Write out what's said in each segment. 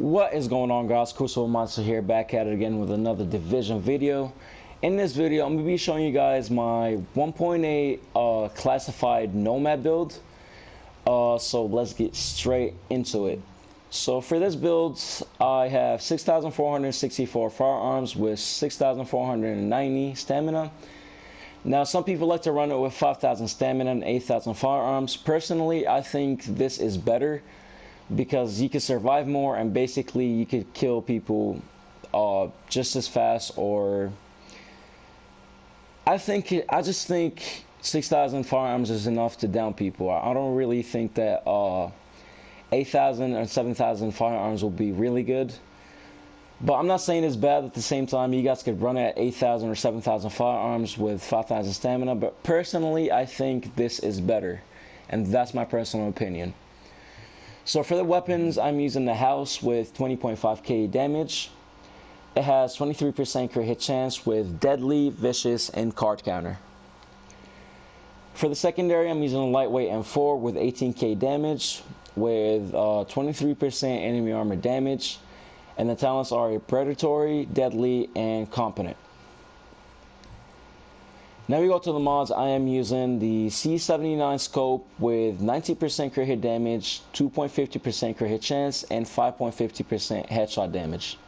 What is going on, guys? Crucible Monster here, back at it again with another Division video. In this video, I'm going to be showing you guys my 1.8 classified Nomad build. So let's get straight into it. So for this build, I have 6,464 firearms with 6,490 stamina. Now, some people like to run it with 5,000 stamina and 8,000 firearms. Personally, I think this is better, because you can survive more and basically you could kill people just as fast. Or I just think 6,000 firearms is enough to down people. I don't really think that 8,000 or 7,000 firearms will be really good, but I'm not saying it's bad at the same time. You guys could run at 8,000 or 7,000 firearms with 5,000 stamina, but personally I think this is better, and that's my personal opinion. So for the weapons, I'm using the house with 20.5k damage. It has 23% crit hit chance with deadly, vicious, and card counter. For the secondary, I'm using a lightweight M4 with 18k damage with 23% enemy armor damage. And the talents are predatory, deadly, and competent. Now we go to the mods. I am using the C79 scope with 90% crit hit damage, 2.50% crit hit chance, and 5.50% headshot damage.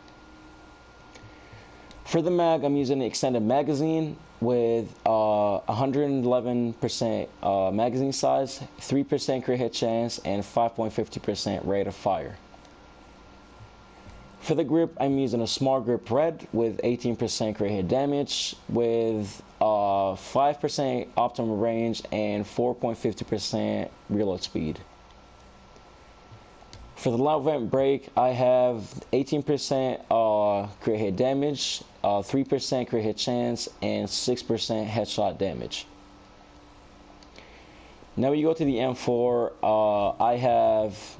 For the mag, I'm using the extended magazine with 111% magazine size, 3% crit hit chance, and 5.50% rate of fire. For the grip, I'm using a small grip red with 18% crit hit damage with 5% optimal range and 4.50% reload speed. For the loud vent brake, I have 18% crit hit damage, 3% crit hit chance, and 6% headshot damage. Now we go to the M4. I have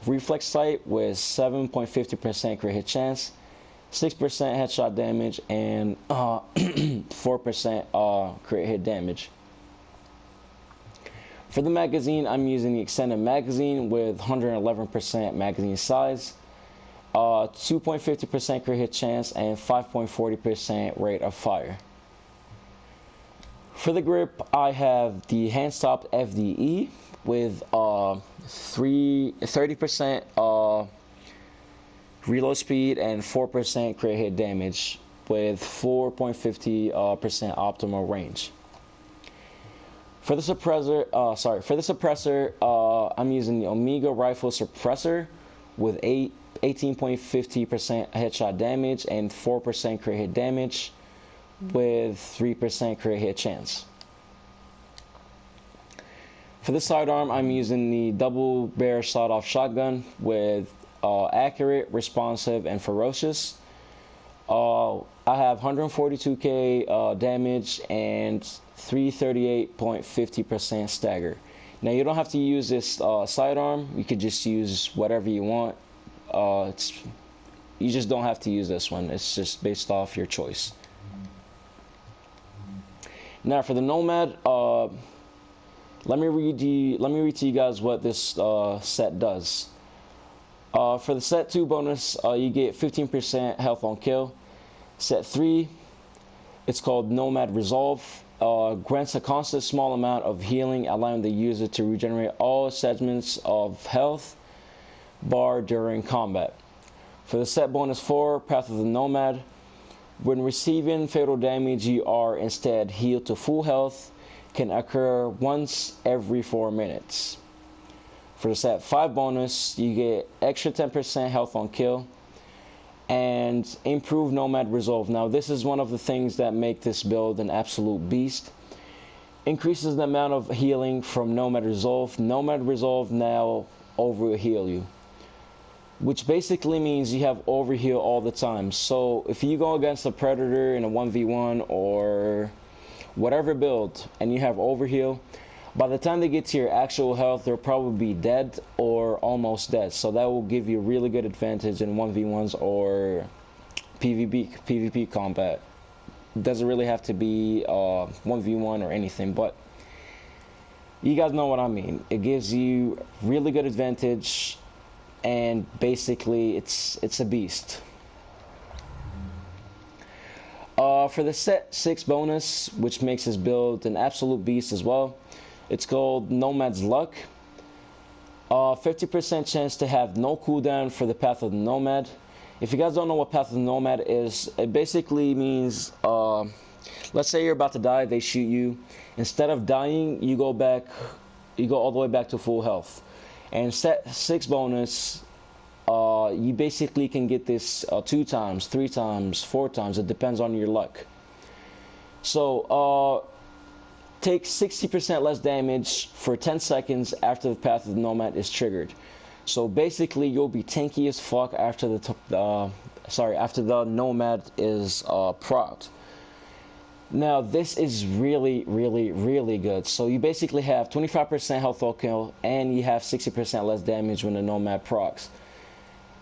reflex sight with 7.50% crit hit chance, 6% headshot damage, and 4% crit hit damage. For the magazine, I'm using the extended magazine with 111% magazine size, 2.50% crit hit chance, and 5.40% rate of fire. For the grip, I have the hand stopped FDE with 30% reload speed and 4% crit hit damage with 4.50% optimal range. For the suppressor, I'm using the Omega rifle suppressor with 18.50% headshot damage and 4% crit hit damage with 3% crit hit chance. For the sidearm, I'm using the double barrel sawed-off shotgun with accurate, responsive, and ferocious. I have 142k damage and 338.50% stagger. Now you don't have to use this sidearm. You could just use whatever you want. You just don't have to use this one. It's just based off your choice. Now for the Nomad, let me read to you guys what this set does. For the set 2 bonus, you get 15% health on kill. Set 3, it's called Nomad Resolve. Grants a constant small amount of healing, allowing the user to regenerate all segments of health bar during combat. For the set bonus 4, Path of the Nomad, when receiving fatal damage, you are instead healed to full health. Can occur once every 4 minutes. For the set 5 bonus, you get extra 10% health on kill and improved Nomad Resolve. Now this is one of the things that make this build an absolute beast. Increases the amount of healing from Nomad Resolve. Nomad Resolve now overheal you, which basically means you have overheal all the time. So if you go against a Predator in a 1v1 or whatever build and you have overheal, by the time they get to your actual health, they'll probably be dead or almost dead. So that will give you a really good advantage in 1v1s or PvP combat. It doesn't really have to be 1v1 or anything, but you guys know what I mean. It gives you really good advantage and basically it's a beast. For the set 6 bonus, which makes this build an absolute beast as well, it's called Nomad's Luck. 50% chance to have no cooldown for the Path of the Nomad. If you guys don't know what Path of the Nomad is, it basically means, let's say you're about to die, they shoot you. Instead of dying, you go all the way back to full health. And set 6 bonus, you basically can get this 2 times, 3 times, 4 times. It depends on your luck. So, take 60% less damage for 10 seconds after the Path of the Nomad is triggered. So basically, you'll be tanky as fuck after after the Nomad is procced. Now, this is really, really, really good. So you basically have 25% health kill, and you have 60% less damage when the Nomad procs.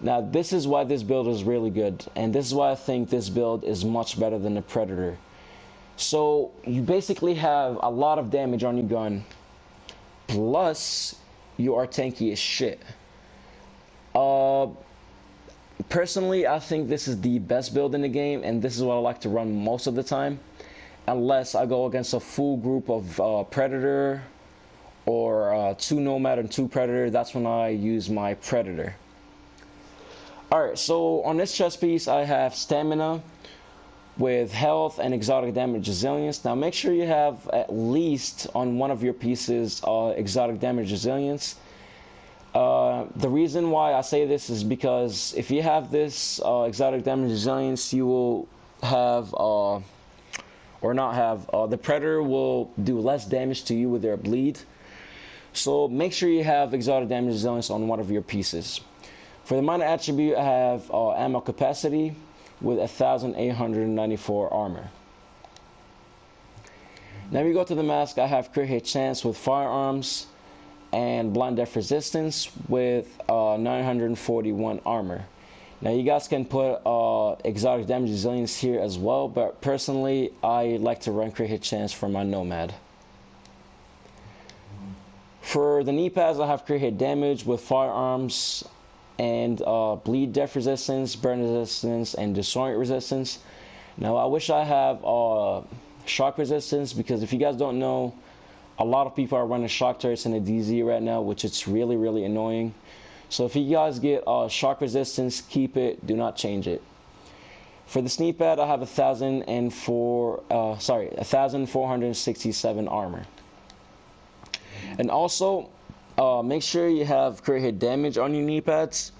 Now, this is why this build is really good, and this is why I think this build is much better than the Predator. So you basically have a lot of damage on your gun, plus you are tanky as shit. Personally, I think this is the best build in the game, and this is what I like to run most of the time, unless I go against a full group of Predator or 2 Nomad and 2 Predator. That's when I use my Predator. Alright, so on this chest piece I have stamina with health and exotic damage resilience. Now make sure you have at least on one of your pieces exotic damage resilience. The reason why I say this is because if you have this exotic damage resilience, you will have or not have the Predator will do less damage to you with their bleed. So make sure you have exotic damage resilience on one of your pieces. For the minor attribute, I have ammo capacity with 1,894 armor. Now we go to the mask, I have crit hit chance with firearms and blind death resistance with 941 armor. Now you guys can put exotic damage resilience here as well, but personally I like to run crit hit chance for my Nomad. For the knee pads, I have crit hit damage with firearms and bleed death resistance, burn resistance, and disorient resistance. Now I wish I have shock resistance, because if you guys don't know, a lot of people are running shock turrets in a DZ right now, which is really, really annoying. So if you guys get shock resistance, keep it, do not change it. For the sneak pad, I have 1,467 armor. And also, make sure you have crit hit damage on your knee pads.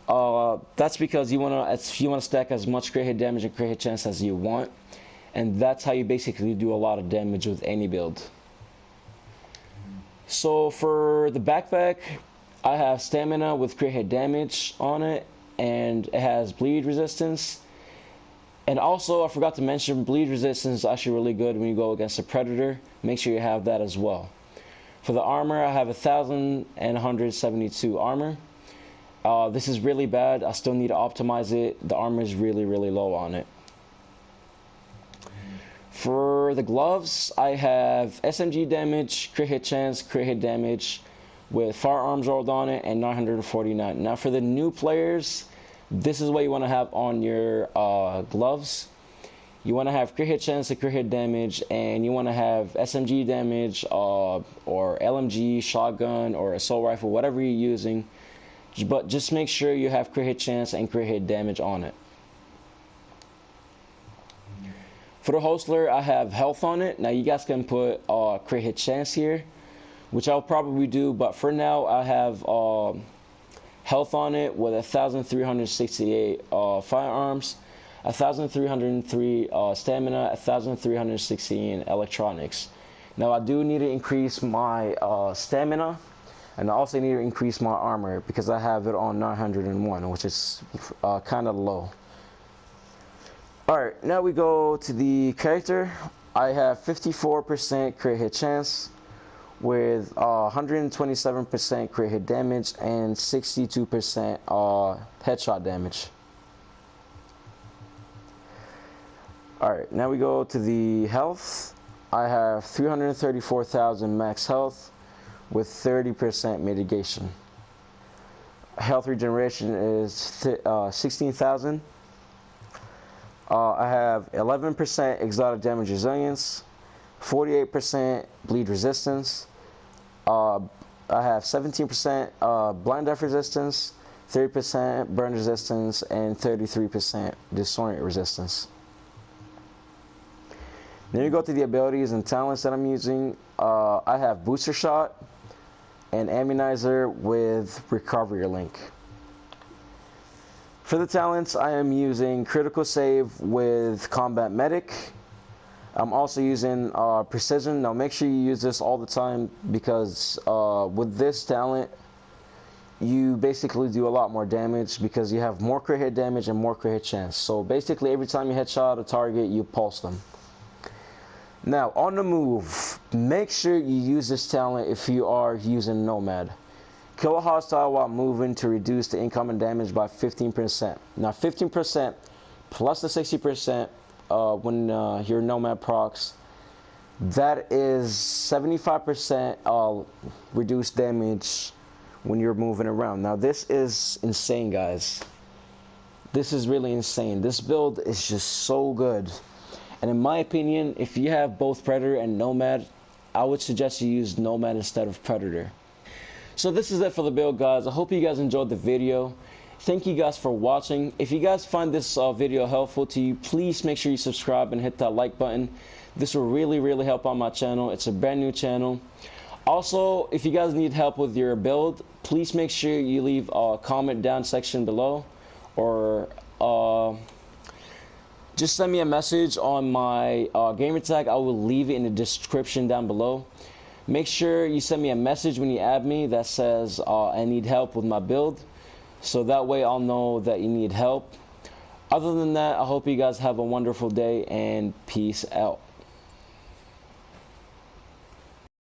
That's because you wanna stack as much crit hit damage and crit hit chance as you want, and that's how you basically do a lot of damage with any build. So for the backpack, I have stamina with crit hit damage on it, and it has bleed resistance. And also, I forgot to mention, bleed resistance is actually really good when you go against a Predator. Make sure you have that as well. For the armor, I have 1,172 armor. This is really bad. I still need to optimize it. The armor is really, really low on it. For the gloves, I have SMG damage, crit hit chance, crit hit damage with firearms rolled on it, and 949. Now for the new players, this is what you want to have on your gloves. You want to have crit hit chance and crit hit damage, and you want to have SMG damage or LMG, shotgun, or assault rifle, whatever you're using. But just make sure you have crit hit chance and crit hit damage on it. For the holster, I have health on it. Now you guys can put crit hit chance here, which I'll probably do, but for now I have health on it with 1,368 firearms, 1,303 stamina, 1,316 electronics. Now I do need to increase my stamina, and I also need to increase my armor because I have it on 901, which is kind of low. Alright, now we go to the character. I have 54% crit hit chance with 127% crit hit damage and 62% headshot damage. Alright, now we go to the health. I have 334,000 max health with 30% mitigation. health regeneration is 16,000. I have 11% exotic damage resilience, 48% bleed resistance. I have 17% blind death resistance, 30% burn resistance, and 33% disorient resistance. Then you go to the abilities and talents that I'm using. I have booster shot and immunizer with recovery link. For the talents, I am using critical save with combat medic. I'm also using precision. Now make sure you use this all the time, because with this talent you basically do a lot more damage, because you have more crit hit damage and more crit hit chance. So basically every time you headshot a target, you pulse them. Now on the move, make sure you use this talent if you are using Nomad. Kill a hostile while moving to reduce the incoming damage by 15%. Now 15% plus the 60% when your Nomad procs, that is 75% reduced damage when you're moving around. Now this is insane, guys. This is really insane. This build is just so good. And in my opinion, if you have both Predator and Nomad, I would suggest you use Nomad instead of Predator. So this is it for the build, guys. I hope you guys enjoyed the video. Thank you guys for watching. If you guys find this video helpful to you, please make sure you subscribe and hit that like button. This will really help on my channel. It's a brand new channel. Also, if you guys need help with your build, please make sure you leave a comment down section below, or just send me a message on my gamer tag. I will leave it in the description down below. Make sure you send me a message when you add me that says I need help with my build, so that way I'll know that you need help. Other than that, I hope you guys have a wonderful day, and peace out.